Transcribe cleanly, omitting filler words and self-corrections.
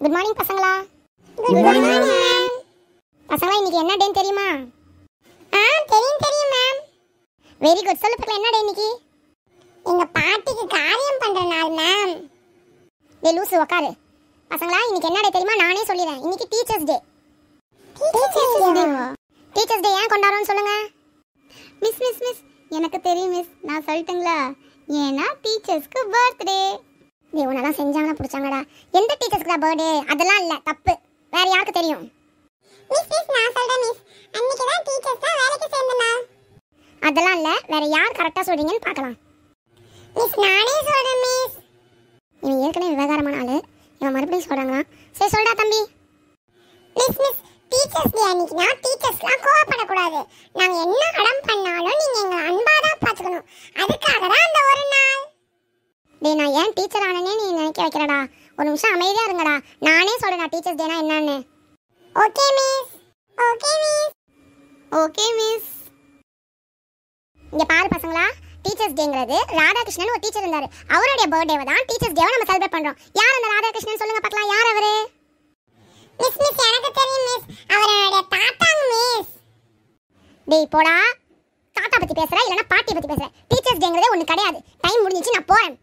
Good morning பசங்களா. Good morning ma'am. பசங்களா இன்னைக்கு என்ன டே தெரியுமா? தெரியும் மேம். Very good. சொல்லு பக்கல என்ன டே இன்னைக்கு? எங்க பாட்டிக்கு காரியம் பண்ற நாள் மேம். டேய் லூசு உட்காரு. பசங்களா இன்னைக்கு என்ன டே தெரியுமா? நானே சொல்லிறேன். இன்னைக்கு டீச்சர்ஸ் டே. டீச்சர்ஸ் டே ஏன் கொண்டாடுறோம்னு சொல்லுங்க. மிஸ் மிஸ் மிஸ் எனக்கு தெரியும் மிஸ். நான் சொல்லட்டுங்களா? ஏன்னா டீச்சர்ஸ்க்கு பர்த்டே. டேய் உன்னதான் செஞ்சாங்களா பிடிச்சாங்கடா. எந்த டீச்சர்ஸ்க்கு பர்த்டே? அதெல்லாம் இல்ல, தப்பு. வேற யாருக்கு தெரியும்? மிஸ் நான் சொல்றேன் மிஸ். அன்னைக்கு தான் டீச்சர்ஸ் தான் வேலைக்கு சேர்ந்த நாள். அதெல்லாம் இல்ல, வேற யார் கரெக்டா சொல்றீங்கன்னு பார்க்கலாம். மிஸ் நானே சொல்றேன் மிஸ். இவன் ஏற்கனவே விவகாரமான ஆளு, இவன் மறுபடியும் சொல்றாங்களா? சரி சொல்டா தம்பி. மிஸ் டீச்சர்ஸ் டே அன்னைக்கு நான் டீச்சர்ஸ்லாம் கோவப்படக்கூடாது. நாங்க என்ன அடம் பண்ணாலும் நீங்க எங்களை அன்பா தான் பார்த்துக்கணும். அதுக்காக தான் அந்த ஒரு நாள். டேய் நான் ஏன் டீச்சர் ஆனனே நீ நினைக்க வைக்கிறடா. ஒரு நிமிஷம் அமைதியா இருங்கடா. நானே சொல்றேன் டீச்சர்ஸ் டேனா என்னன்னு. Okay miss. Okay miss. Okay miss. இங்க பாரு பசங்களா, டீச்சர்ஸ் டேங்கிறது ராதாகிருஷ்ணன் ஒரு டீச்சர் இருந்தாரு. அவருடைய பர்த்டேவை தான் டீச்சர்ஸ் டேவை நம்ம செலிப்ரேட் பண்றோம். யார் அந்த ராதாகிருஷ்ணன் சொல்லுங்க பார்க்கலாம். யார் அவரு? மிஸ் எனக்கு தெரியும் மிஸ். அவரோட தாத்தாங்க மிஸ். டேய் போடா. தாத்தா பத்தி பேசுற இல்லனா பாட்டி பத்தி பேசுற? டீச்சர்ஸ் டேங்கிறதே ஒண்ணு கிடையாது. டைம் முடிஞ்சிச்சு, நான் போறேன்.